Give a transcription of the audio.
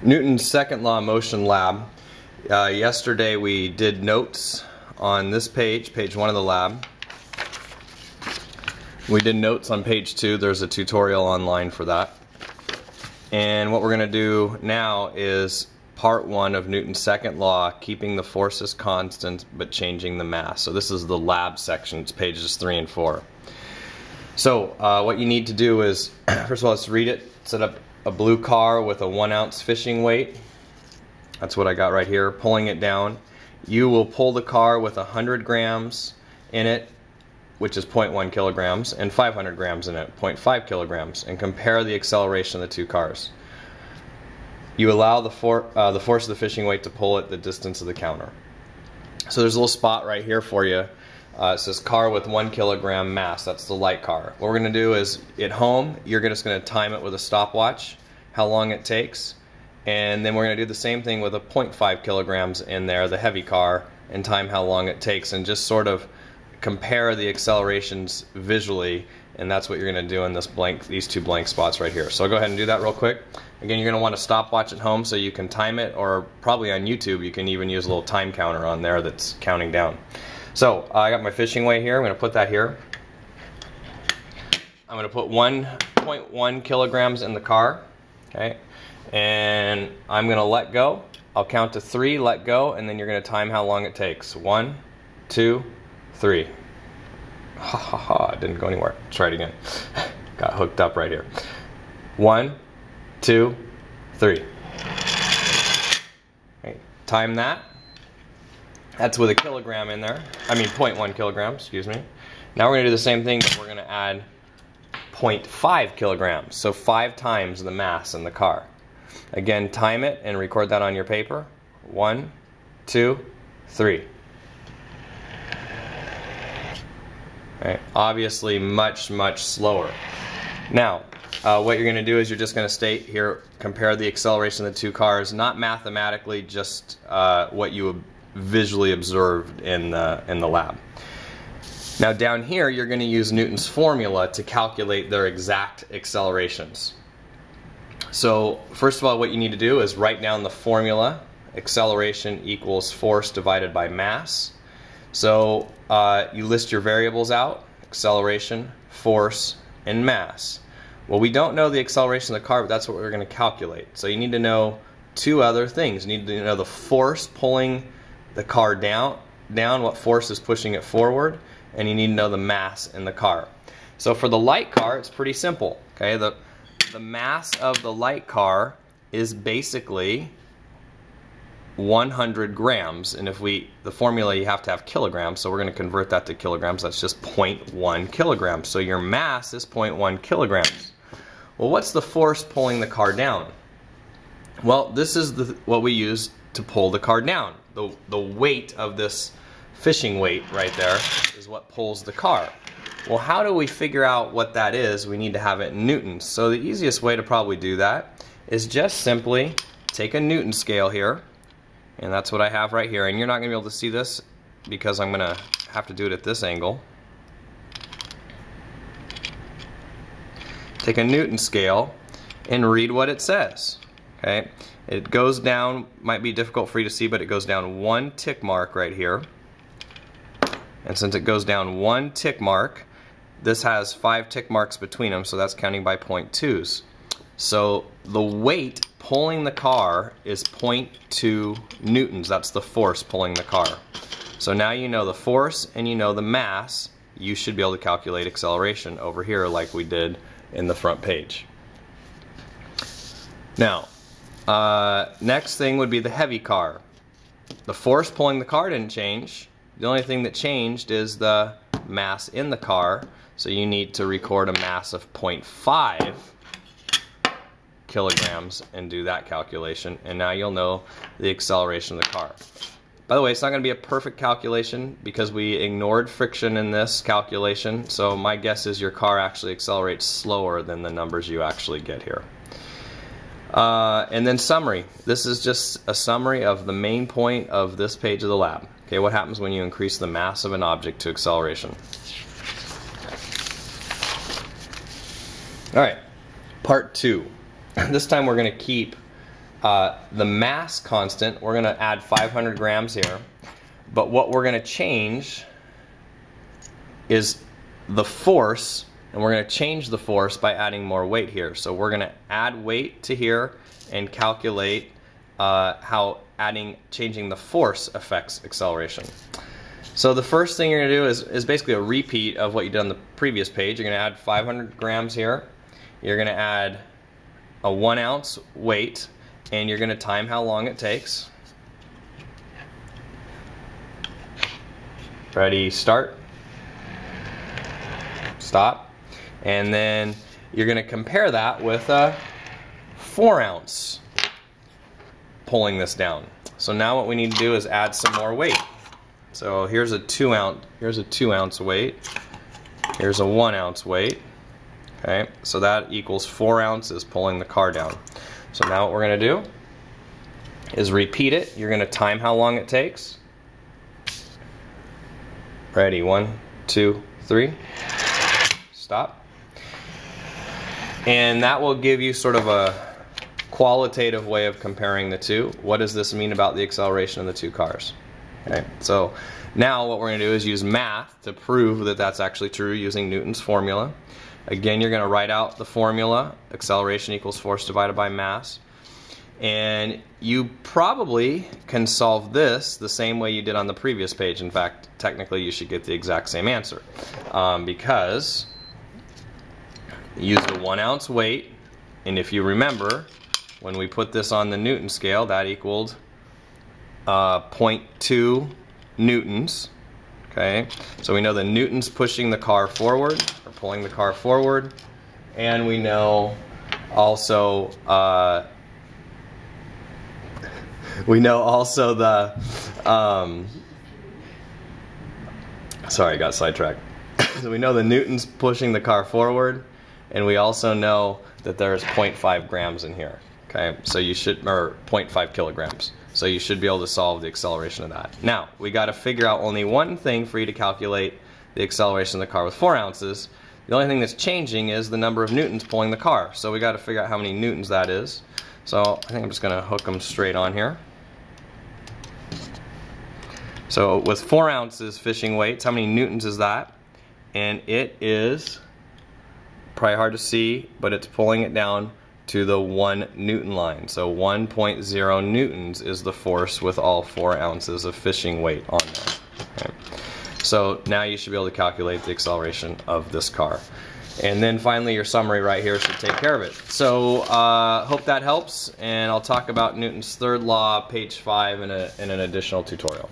Newton's second law of motion lab. Yesterday we did notes on this page, page 1 of the lab. We did notes on page 2. There's a tutorial online for that. And what we're going to do now is part 1 of Newton's second law, keeping the forces constant but changing the mass. So this is the lab section. It's pages 3 and 4. So what you need to do is, first of all, let's read it. Set up a blue car with a 1 ounce fishing weight. That's what I got right here. Pulling it down. You will pull the car with 100 grams in it, which is 0.1 kilograms, and 500 grams in it, 0.5 kilograms, and compare the acceleration of the two cars. You allow the force of the fishing weight to pull at the distance of the counter. So there's a little spot right here for you. It says car with 1 kilogram mass. That's the light car. What we're going to do is, at home, you're just going to time it with a stopwatch, how long it takes, and then we're going to do the same thing with a 0.5 kilograms in there, the heavy car, and time how long it takes, and just sort of compare the accelerations visually, and that's what you're going to do in these two blank spots right here. So I'll go ahead and do that real quick. Again, you're going to want a stopwatch at home so you can time it, or probably on YouTube you can even use a little time counter on there that's counting down. So I got my fishing weight here. I'm going to put that here. I'm going to put 1.1 kilograms in the car. Okay, and I'm going to let go. I'll count to 3, let go, and then you're going to time how long it takes. 1, 2, 3. Ha ha ha, it didn't go anywhere. Let's try it again. Got hooked up right here. 1, 2, 3. Okay, time that. That's with a kilogram in there. I mean 0.1 kilograms, excuse me. Now we're going to do the same thing, but we're going to add 0.5 kilograms. So 5 times the mass in the car. Again, time it and record that on your paper. 1, 2, 3. Right. Obviously much slower. Now what you're going to do is you're just going to state here, compare the acceleration of the two cars, not mathematically, just what you visually observed in the lab. Now down here you're going to use Newton's formula to calculate their exact accelerations. So first of all, what you need to do is write down the formula. Acceleration equals force divided by mass. So you list your variables out: acceleration, force, and mass. Well, we don't know the acceleration of the car, but that's what we're going to calculate. So you need to know two other things. You need to know the force pulling the car down, what force is pushing it forward, and you need to know the mass in the car. So for the light car, it's pretty simple. Okay, the mass of the light car is basically 100 grams, and the formula, you have to have kilograms, so we're going to convert that to kilograms. That's just 0.1 kilograms. So your mass is 0.1 kilograms. Well, what's the force pulling the car down? Well, this is what we use to pull the car down. The weight of this fishing weight right there is what pulls the car. Well, how do we figure out what that is? We need to have it in newtons. So the easiest way to probably do that is just simply take a Newton scale here, and that's what I have right here. And you're not going to be able to see this because I'm going to have to do it at this angle. Take a Newton scale and read what it says. Okay, it goes down, might be difficult for you to see, but it goes down 1 tick mark right here. And since it goes down 1 tick mark, this has 5 tick marks between them, so that's counting by 0.2s. So the weight pulling the car is 0.2 newtons. That's the force pulling the car. So now you know the force and you know the mass. You should be able to calculate acceleration over here like we did in the front page. Now, next thing would be the heavy car. The force pulling the car didn't change. The only thing that changed is the mass in the car. So you need to record a mass of 0.5 kilograms and do that calculation. And now you'll know the acceleration of the car. By the way, it's not going to be a perfect calculation because we ignored friction in this calculation. So my guess is your car actually accelerates slower than the numbers you actually get here. And then summary. This is just a summary of the main point of this page of the lab. Okay, what happens when you increase the mass of an object to acceleration? All right, part 2. This time we're going to keep the mass constant, we're going to add 500 grams here. But what we're going to change is the force, and we're going to change the force by adding more weight here. So we're going to add weight to here and calculate how changing the force affects acceleration. So the first thing you're going to do is basically a repeat of what you did on the previous page. You're going to add 500 grams here. You're going to add a 1 ounce weight, and you're going to time how long it takes. Ready, start. Stop. And then you're going to compare that with a 4 ounce pulling this down. So now what we need to do is add some more weight. So here's a 2 ounce weight. Here's a 1 ounce weight. Okay, so that equals 4 ounces pulling the car down. So now what we're going to do is repeat it. You're going to time how long it takes. Ready, 1, 2, 3. Stop. And that will give you sort of a qualitative way of comparing the two. What does this mean about the acceleration of the two cars? Okay, so now what we're going to do is use math to prove that that's actually true using Newton's formula. Again, you're going to write out the formula, acceleration equals force divided by mass. And you probably can solve this the same way you did on the previous page. In fact, technically you should get the exact same answer. Because you used a 1 ounce weight, and if you remember, when we put this on the Newton scale, that equaled 0.2 newtons. Okay, so we know the newtons pushing the car forward, or pulling the car forward, and we know also the sorry, I got sidetracked. So we know the newtons pushing the car forward, and we also know that there's 0.5 grams in here. Okay, so you should, or 0.5 kilograms. So you should be able to solve the acceleration of that. Now, we got to figure out only one thing for you to calculate the acceleration of the car with 4 ounces. The only thing that's changing is the number of newtons pulling the car. So we got to figure out how many newtons that is. So I think I'm just going to hook them straight on here. So with 4 ounces fishing weights, how many newtons is that? And it is probably hard to see, but it's pulling it down to the 1 Newton line. So 1.0 newtons is the force with all 4 ounces of fishing weight on there. Okay. So now you should be able to calculate the acceleration of this car. And then finally your summary right here should take care of it. So hope that helps, and I'll talk about Newton's third law, page 5, in an additional tutorial.